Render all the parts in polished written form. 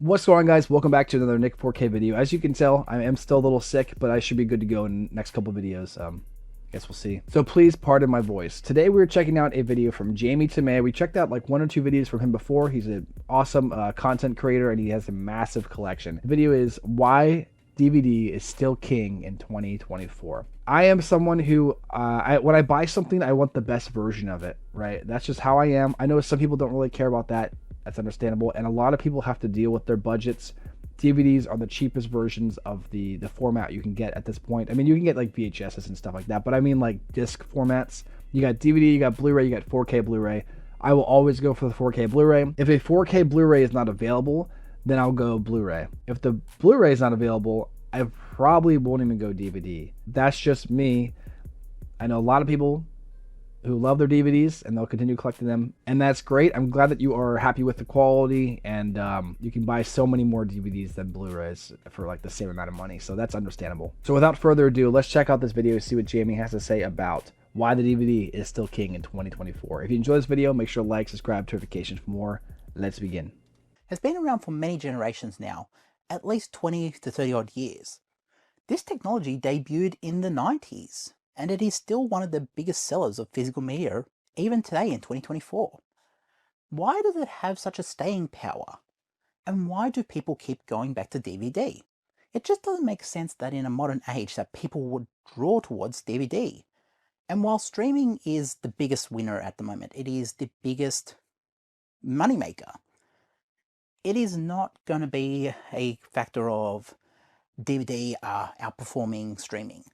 What's going on, guys? Welcome back to another Nick 4K video. As you can tell, I am still a little sick, but I should be good to go in the next couple videos. Guess we'll see. So please pardon my voice. Today we're checking out a video from Jamie Tomei. We checked out like one or two videos from him before. He's an awesome content creator and he has a massive collection. The video is why DVD is still king in 2024. I am someone who, when I buy something, I want the best version of it, right? That's just how I am. I know some people don't really care about that. That's understandable. And a lot of people have to deal with their budgets. DVDs are the cheapest versions of the format you can get at this point. I mean, you can get like VHSs and stuff like that, but I mean like disc formats. You got DVD, you got Blu-ray, you got 4K Blu-ray. I will always go for the 4K Blu-ray. If a 4K Blu-ray is not available, then I'll go Blu-ray. If the Blu-ray is not available, I probably won't even go DVD. That's just me. I know a lot of people who love their DVDs and they'll continue collecting them, and that's great. I'm glad that you are happy with the quality, and you can buy so many more DVDs than Blu-rays for like the same amount of money, so that's understandable. So without further ado, let's check out this video and see what Jamie has to say about why the DVD is still king in 2024. If you enjoy this video, make sure to like, subscribe, notifications for more. Let's begin. Has been around for many generations now, at least 20 to 30 odd years. This technology debuted in the 90s, and it is still one of the biggest sellers of physical media even today in 2024. Why does it have such a staying power? And why do people keep going back to DVD? It just doesn't make sense that in a modern age that people would draw towards DVD. And while streaming is the biggest winner at the moment, it is the biggest moneymaker, it is not going to be a factor of DVD outperforming streaming.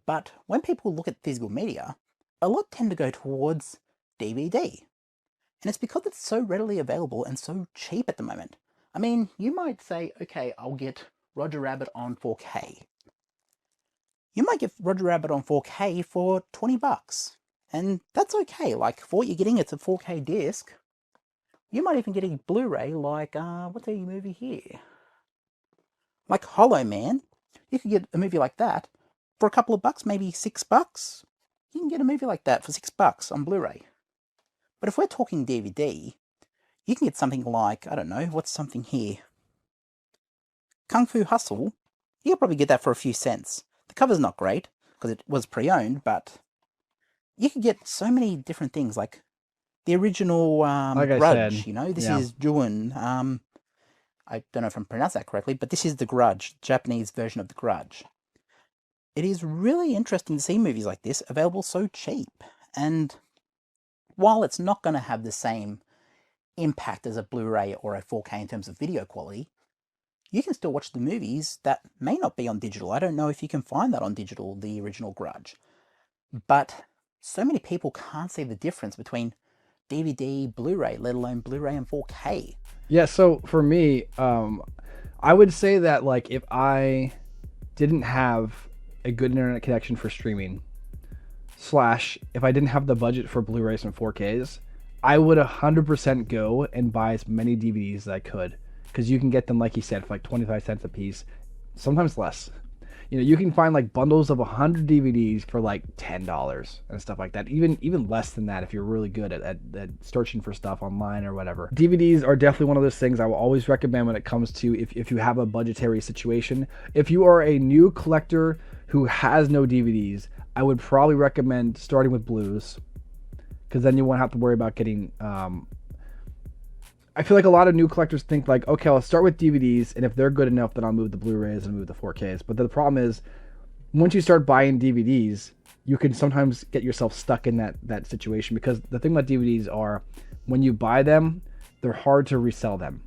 But when people look at physical media, a lot tend to go towards DVD. And it's because it's so readily available and so cheap at the moment. I mean, you might say, okay, I'll get Roger Rabbit on 4K. You might get Roger Rabbit on 4K for 20 bucks. And that's okay. Like, for what you're getting, it's a 4K disc. You might even get a Blu-ray like, what's a movie here? Like Hollow Man. You could get a movie like that for a couple of bucks, maybe $6. You can get a movie like that for $6 on Blu-ray. But if we're talking DVD, you can get something like, I don't know, what's something here? Kung Fu Hustle. You could probably get that for a few cents. The cover's not great, because it was pre-owned, but you could get so many different things, like the original Like I Grudge, said, you know? This yeah. is Juin. I don't know if I'm pronouncing that correctly, but this is The Grudge, Japanese version of The Grudge. It is really interesting to see movies like this available so cheap. And while it's not going to have the same impact as a Blu-ray or a 4K in terms of video quality, you can still watch the movies that may not be on digital. I don't know if you can find that on digital, the original Grudge. But so many people can't see the difference between DVD, Blu-ray, let alone Blu-ray and 4K. Yeah, so for me, I would say that like if I didn't have a good internet connection for streaming, slash if I didn't have the budget for Blu-rays and 4Ks, I would 100% go and buy as many DVDs as I could, because you can get them, like you said, for like 25 cents a piece, sometimes less. You know, you can find like bundles of 100 DVDs for like $10 and stuff like that. Even less than that if you're really good at searching for stuff online or whatever. DVDs are definitely one of those things I will always recommend when it comes to if you have a budgetary situation. If you are a new collector who has no DVDs, I would probably recommend starting with Blues, because then you won't have to worry about getting I feel like a lot of new collectors think like, okay, I'll start with DVDs, and if they're good enough, then I'll move the Blu-rays and move the 4Ks. But the problem is, once you start buying DVDs, you can sometimes get yourself stuck in that situation, because the thing about DVDs are, when you buy them, they're hard to resell them.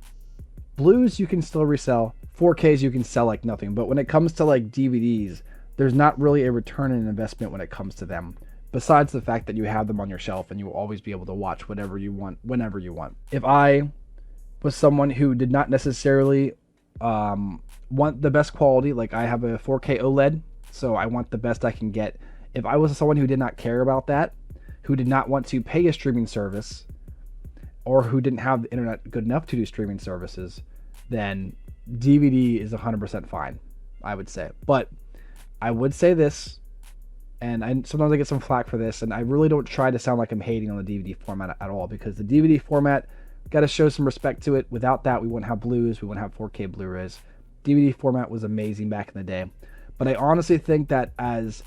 Blues you can still resell, 4Ks you can sell like nothing. But when it comes to like DVDs, there's not really a return on investment when it comes to them, besides the fact that you have them on your shelf and you will always be able to watch whatever you want, whenever you want. If I was someone who did not necessarily want the best quality, like I have a 4K OLED, so I want the best I can get. If I was someone who did not care about that, who did not want to pay a streaming service, or who didn't have the internet good enough to do streaming services, then DVD is 100% fine, I would say. But I would say this, and sometimes I get some flack for this, and I really don't try to sound like I'm hating on the DVD format at all, because the DVD format Got to show some respect to it. Without that, we wouldn't have Blues, we wouldn't have 4K Blu-rays. DVD format was amazing back in the day. But I honestly think that as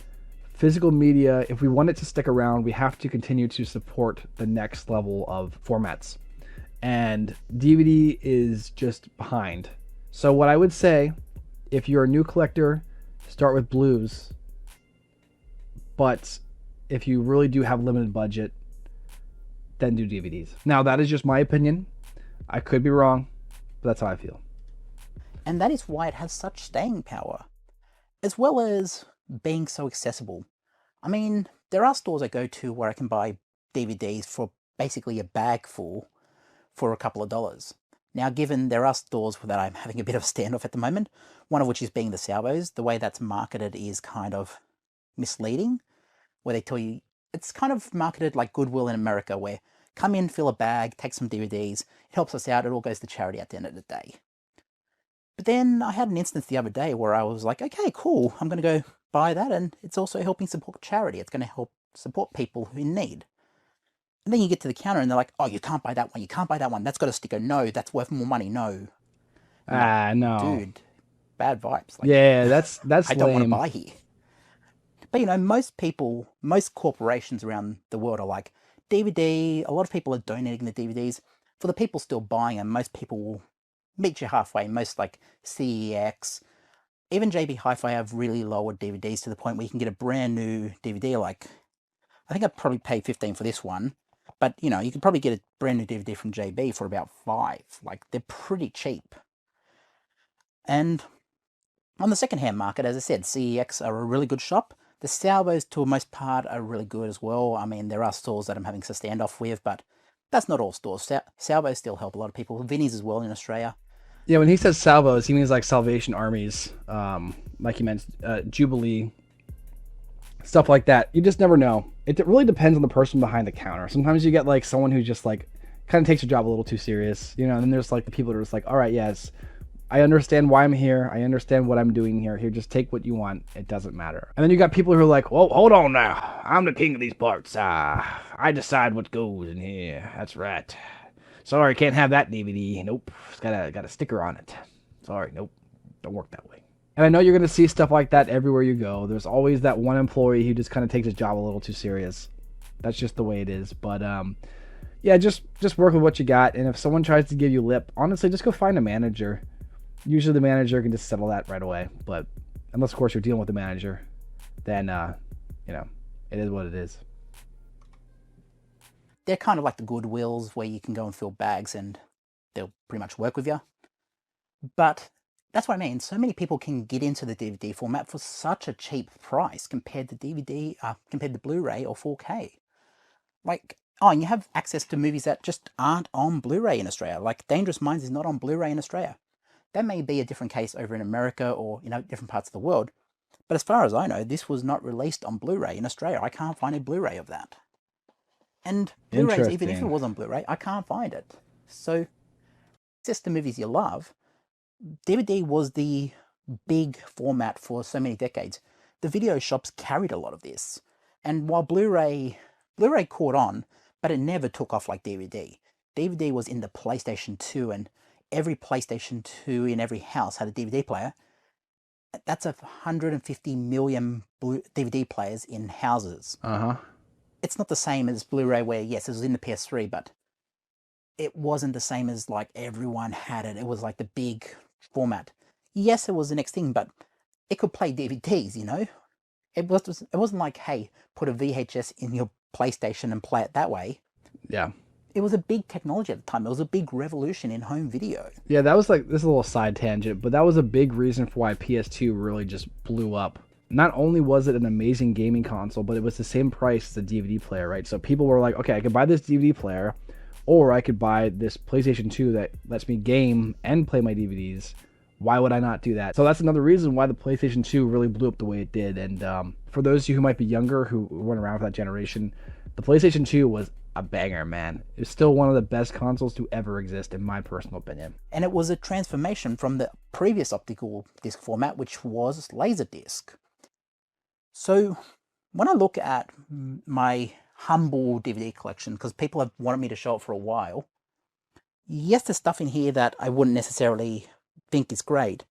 physical media, if we want it to stick around, we have to continue to support the next level of formats. And DVD is just behind. So what I would say, if you're a new collector, start with Blues. But if you really do have limited budget, then do DVDs. Now, that is just my opinion. I could be wrong, but that's how I feel. And that is why it has such staying power, as well as being so accessible. I mean, there are stores I go to where I can buy DVDs for basically a bag full for a couple of dollars. Now, given there are stores that I'm having a bit of a standoff at the moment, one of which is being the Salvos, the way that's marketed is kind of misleading, where they tell you, it's kind of marketed like Goodwill in America, where come in, fill a bag, take some DVDs, it helps us out, it all goes to charity at the end of the day. But then I had an instance the other day where I was like, okay, cool, I'm going to go buy that, and it's also helping support charity. It's going to help support people in need. And then you get to the counter and they're like, oh, you can't buy that one, you can't buy that one, that's got a sticker, no, that's worth more money, no. No. Dude, bad vibes. Like, yeah, that's I don't want to lame. buy here. But you know, most people, most corporations around the world are like, DVD, a lot of people are donating the DVDs. For the people still buying them, most people will meet you halfway. Most like CEX, even JB Hi-Fi have really lowered DVDs to the point where you can get a brand new DVD. Like, I think I'd probably pay $15 for this one, but you know, you could probably get a brand new DVD from JB for about $5. Like, they're pretty cheap. And on the secondhand market, as I said, CEX are a really good shop. The Salvos, to the most part, are really good as well. I mean, there are stores that I'm having to stand off with, but that's not all stores. Salvos still help a lot of people. Vinny's as well in Australia. Yeah, when he says salvos, he means like Salvation Armies, like he meant Jubilee, stuff like that. You just never know. It really depends on the person behind the counter. Sometimes you get like someone who just like kind of takes their job a little too serious, you know. And then there's like the people that are just like, all right, yes, I understand why I'm here. I understand what I'm doing here. Here, just take what you want. It doesn't matter. And then you got people who are like, well, hold on now. I'm the king of these parts. I decide what goes in here. That's right. Sorry, can't have that DVD. Nope. It's got a sticker on it. Sorry, nope. Don't work that way. And I know you're going to see stuff like that everywhere you go. There's always that one employee who just kind of takes his job a little too serious. That's just the way it is. But yeah, just work with what you got. And if someone tries to give you lip, honestly, just go find a manager. Usually the manager can just settle that right away. But unless, of course, you're dealing with the manager, then, you know, it is what it is. They're kind of like the Goodwills where you can go and fill bags and they'll pretty much work with you. But that's what I mean. So many people can get into the DVD format for such a cheap price compared to Blu-ray or 4K. Like, oh, and you have access to movies that just aren't on Blu-ray in Australia. Like Dangerous Minds is not on Blu-ray in Australia. That may be a different case over in America or, you know, different parts of the world. But as far as I know, this was not released on Blu-ray in Australia. I can't find a Blu-ray of that. And Blu-rays, even if it was on Blu-ray, I can't find it. So, access to movies you love, DVD was the big format for so many decades. The video shops carried a lot of this. And while Blu-ray caught on, but it never took off like DVD. DVD was in the PlayStation 2, and every PlayStation 2 in every house had a DVD player. That's 150 million DVD players in houses. It's not the same as Blu-ray where, yes, it was in the PS3, but it wasn't the same as like everyone had it. It was like the big format. Yes, it was the next thing, but it could play DVDs, you know? It wasn't like, hey, put a VHS in your PlayStation and play it that way. Yeah. It was a big technology at the time. It was a big revolution in home video. Yeah, that was like, this is a little side tangent, but that was a big reason for why PS2 really just blew up. Not only was it an amazing gaming console, but it was the same price as the DVD player, right? So people were like, okay, I could buy this DVD player, or I could buy this PlayStation 2 that lets me game and play my DVDs. Why would I not do that? So that's another reason why the PlayStation 2 really blew up the way it did. And for those of you who might be younger, who weren't around for that generation, the PlayStation 2 was a banger, man. It's still one of the best consoles to ever exist, in my personal opinion. And it was a transformation from the previous optical disc format, which was Laserdisc. So when I look at my humble DVD collection, because people have wanted me to show it for a while, Yes, there's stuff in here that I wouldn't necessarily think is great.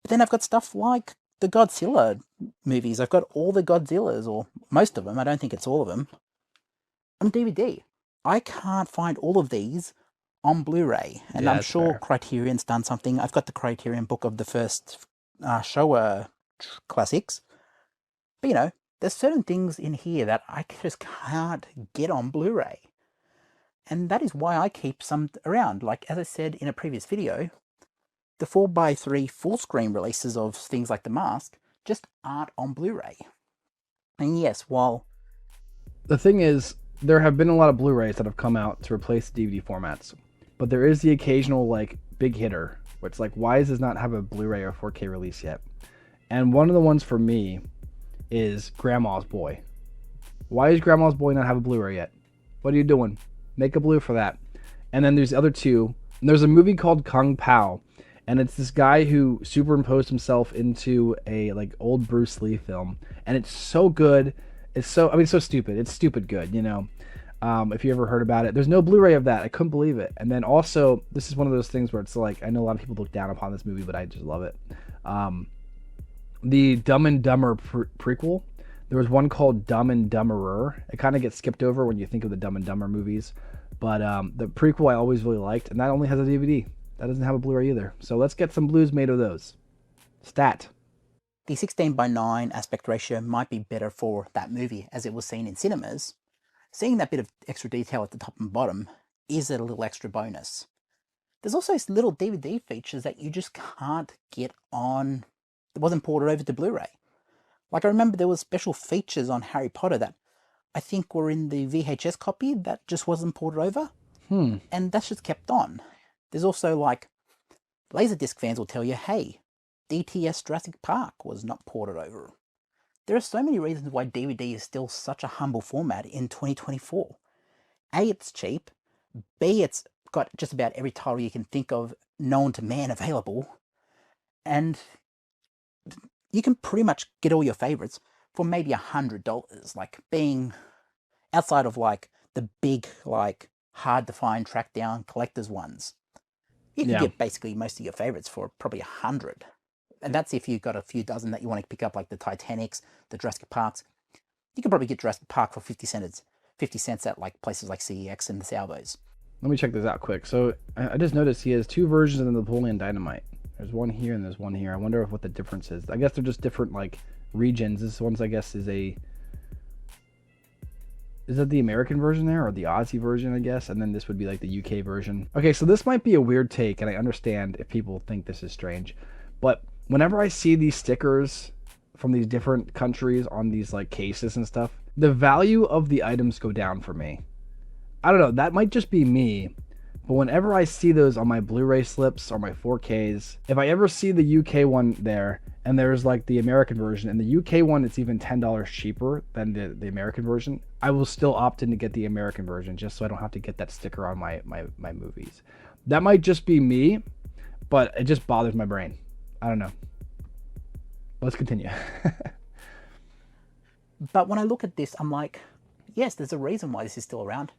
But then I've got stuff like the Godzilla movies. I've got all the Godzillas, or most of them, I don't think it's all of them, on DVD. I can't find all of these on Blu-ray, and Yeah, I'm that's sure fair. Criterion's done something. I've got the Criterion book of the first Showa classics. But there's certain things in here that I just can't get on Blu-ray. And that is why I keep some around. Like, as I said in a previous video, the 4x3 full screen releases of things like The Mask just aren't on Blu-ray. And yes, while The thing is, there have been a lot of Blu-rays that have come out to replace DVD formats, but there is the occasional like big hitter where it's like, why does this not have a Blu-ray or 4K release yet? And one of the ones for me is Grandma's Boy. Why does Grandma's Boy not have a Blu-ray yet? What are you doing? Make a Blu for that. And then there's the other two. And there's a movie called Kung Pao, and it's this guy who superimposed himself into a like old Bruce Lee film, and it's so good. It's so, I mean, so stupid. It's stupid good, you know. If you ever heard about it, there's no Blu-ray of that. I couldn't believe it. And then also, this is one of those things where it's like, I know a lot of people look down upon this movie, but I just love it. The Dumb and Dumber prequel. There was one called Dumb and Dumberer. It kind of gets skipped over when you think of the Dumb and Dumber movies, but the prequel I always really liked, and that only has a DVD. That doesn't have a Blu-ray either. So let's get some Blues made of those. Stat. the 16:9 aspect ratio might be better for that movie as it was seen in cinemas, seeing that bit of extra detail at the top and bottom is a little extra bonus. There's also little DVD features that you just can't get on, that wasn't ported over to Blu-ray. Like, I remember there was special features on Harry Potter that I think were in the VHS copy that just wasn't ported over, and that's just kept on. There's also, like, Laserdisc fans will tell you, hey, DTS Jurassic Park was not ported over. There are so many reasons why DVD is still such a humble format in 2024. A, it's cheap. B, it's got just about every title you can think of known to man available. And you can pretty much get all your favorites for maybe $100, like being outside of like the big, like hard to find, track down collectors ones. You can get basically most of your favorites for probably $100. And that's if you've got a few dozen that you want to pick up, like the Titanics, the Jurassic Parks. You can probably get Jurassic Park for 50 cents at like places like CEX and the Salvos. Let me check this out quick. So I just noticed he has two versions of the Napoleon Dynamite. There's one here and there's one here. I wonder what the difference is. I guess they're just different like regions. This one's, I guess, is that the American version there, or the Aussie version, I guess? And then this would be like the UK version. Okay, so this might be a weird take, and I understand if people think this is strange, but whenever I see these stickers from these different countries on these like cases and stuff, the value of the items go down for me. I don't know, that might just be me, but whenever I see those on my Blu-ray slips or my 4Ks, if I ever see the UK one there, and there's like the American version, and the UK one it's even $10 cheaper than the American version, I will still opt in to get the American version just so I don't have to get that sticker on my movies. That might just be me, but it just bothers my brain. I don't know. Let's continue. But when I look at this, I'm like, yes, there's a reason why this is still around.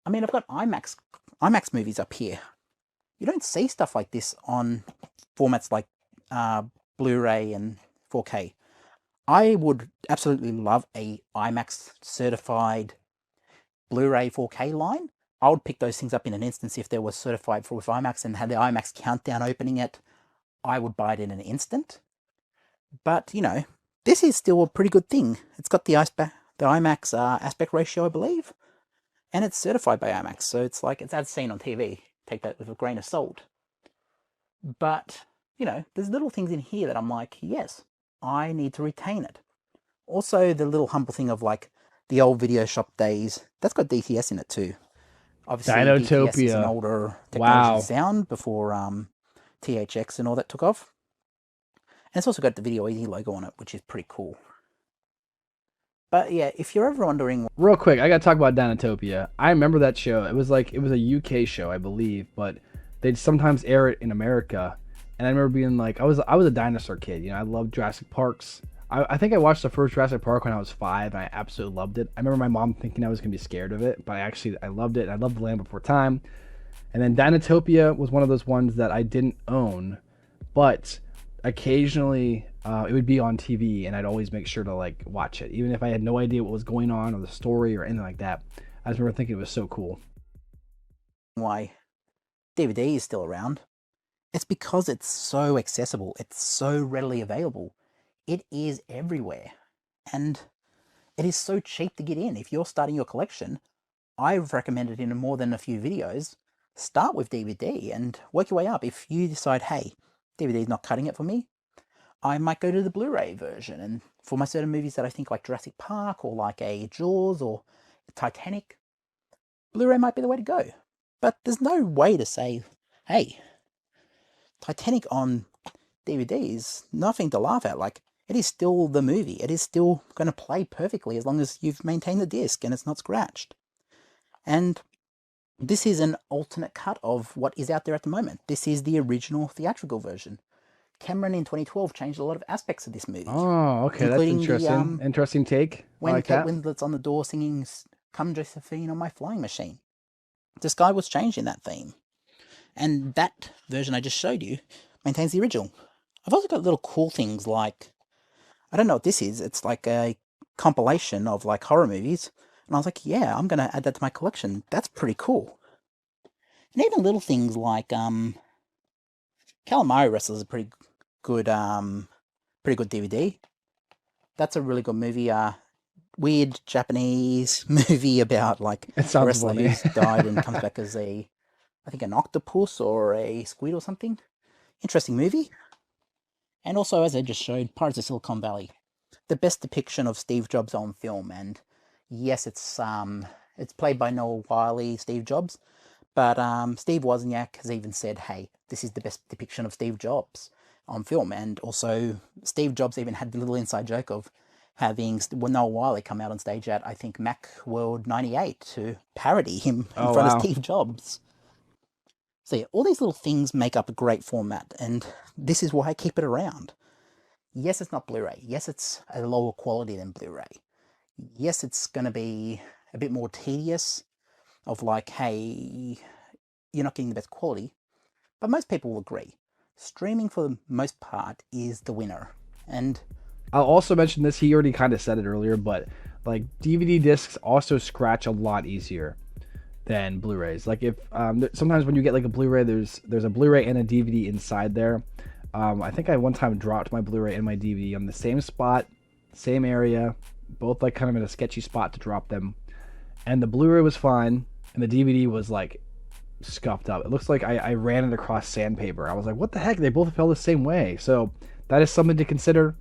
I mean, I've got IMAX movies up here. You don't see stuff like this on formats like Blu-ray and 4K. I would absolutely love a IMAX certified Blu-ray 4K line. I would pick those things up in an instant if they were certified with IMAX and had the IMAX countdown opening it. I would buy it in an instant. But, this is still a pretty good thing. It's got the IMAX aspect ratio, I believe. And it's certified by IMAX, so it's like, it's as seen on TV. Take that with a grain of salt. But, there's little things in here that I'm like, yes, I need to retain it. Also, the little humble thing of like the old video shop days, that's got DTS in it too. Obviously, DTS is an older technology sound before THX and all that took off. And it's also got the Video Easy logo on it, which is pretty cool. But yeah, if you're ever wondering... Real quick, I gotta talk about Danotopia. I remember that show. It was a UK show, I believe, but they'd sometimes air it in America. And I remember being like, I was a dinosaur kid, I loved Jurassic Parks. I think I watched the first Jurassic Park when I was 5, and I absolutely loved it. I remember my mom thinking I was gonna be scared of it, but I loved it. I loved The Land Before Time. And then Dinotopia was one of those ones that I didn't own, but occasionally it would be on TV, and I'd always make sure to like watch it, even if I had no idea what was going on or the story or anything like that. I just remember thinking it was so cool. Why DVD is still around? It's because it's so accessible. It's so readily available. It is everywhere. And it is so cheap to get in. If you're starting your collection, I've recommended in more than a few videos, start with DVD and work your way up. If you decide, hey, DVD is not cutting it for me, I might go to the Blu-ray version. And for my certain movies that I think like Jurassic Park or like a Jaws or Titanic, Blu-ray might be the way to go. But there's no way to say, hey, Titanic on DVD is nothing to laugh at. Like, it is still the movie. It is still going to play perfectly as long as you've maintained the disc and it's not scratched. And this is an alternate cut of what is out there at the moment. This is the original theatrical version. Cameron in 2012 changed a lot of aspects of this movie. Oh, okay, that's interesting. Interesting take. When like Kate that. Winslet's on the door singing "Come Josephine" on my flying machine. The sky was changed in that theme. And that version I just showed you maintains the original. I've also got little cool things like, I don't know what this is. It's like a compilation of like horror movies. And I was like, yeah, I'm going to add that to my collection. That's pretty cool. And even little things like Calamari Wrestlers is a pretty good DVD. That's a really good movie. Weird Japanese movie about like a wrestler who's died and comes back as I think an octopus or a squid or something. Interesting movie. And also, as I just showed, Pirates of Silicon Valley, the best depiction of Steve Jobs on film. And yes, it's played by Noah Wyle, Steve Jobs, but Steve Wozniak has even said, hey, this is the best depiction of Steve Jobs on film. And also, Steve Jobs even had the little inside joke of having Noah Wyle come out on stage at, I think, Macworld 98 to parody him in front of Steve Jobs. So yeah, all these little things make up a great format, and this is why I keep it around. Yes, it's not Blu-ray. Yes, it's a lower quality than Blu-ray. Yes, it's going to be a bit more tedious of like, hey, you're not getting the best quality. But most people will agree. Streaming, for the most part, is the winner. And I'll also mention this, he already kind of said it earlier, but like DVD discs also scratch a lot easier than Blu-rays. Like if sometimes when you get like a Blu-ray, there's a Blu-ray and a DVD inside there. I think I one time dropped my Blu-ray and my DVD on the same spot, same area, both like kind of in a sketchy spot to drop them. And the Blu-ray was fine, and the DVD was like scuffed up. It looks like I ran it across sandpaper. I was like, what the heck? They both fell the same way. So that is something to consider.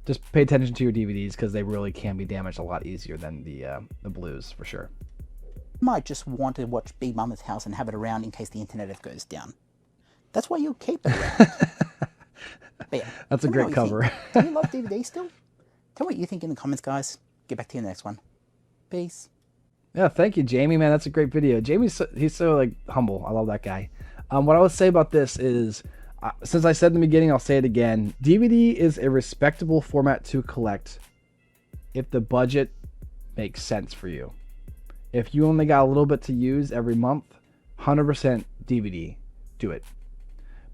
Just pay attention to your DVDs because they really can be damaged a lot easier than the Blues for sure. Might just want to watch Big Mama's House and have it around in case the internet goes down. That's why you'll keep it around. But yeah, that's a great cover. Do you love DVD still? Tell me what you think in the comments, guys. Get back to you in the next one. Peace. Yeah, thank you, Jamie, man. That's a great video. He's so like humble. I love that guy. What I would say about this is, since I said in the beginning, I'll say it again. DVD is a respectable format to collect if the budget makes sense for you. If you only got a little bit to use every month, 100% DVD. Do it.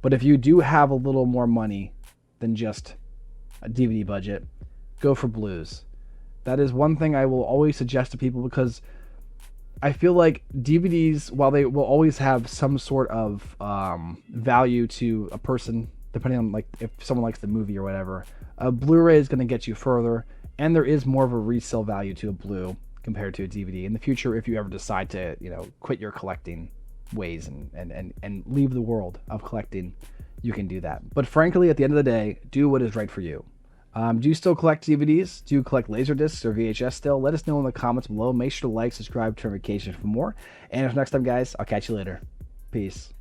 But if you do have a little more money than just a DVD budget, go for Blues. That is one thing I will always suggest to people because I feel like DVDs, while they will always have some sort of value to a person, depending on like if someone likes the movie or whatever, a Blu-ray is going to get you further, and there is more of a resale value to a Blu compared to a DVD in the future if you ever decide to, quit your collecting ways and leave the world of collecting. You can do that. But frankly, at the end of the day, do what is right for you. Do you still collect DVDs? Do you collect Laserdiscs or VHS still? Let us know in the comments below. Make sure to like, subscribe, turn notifications for more. And until next time, guys, I'll catch you later. Peace.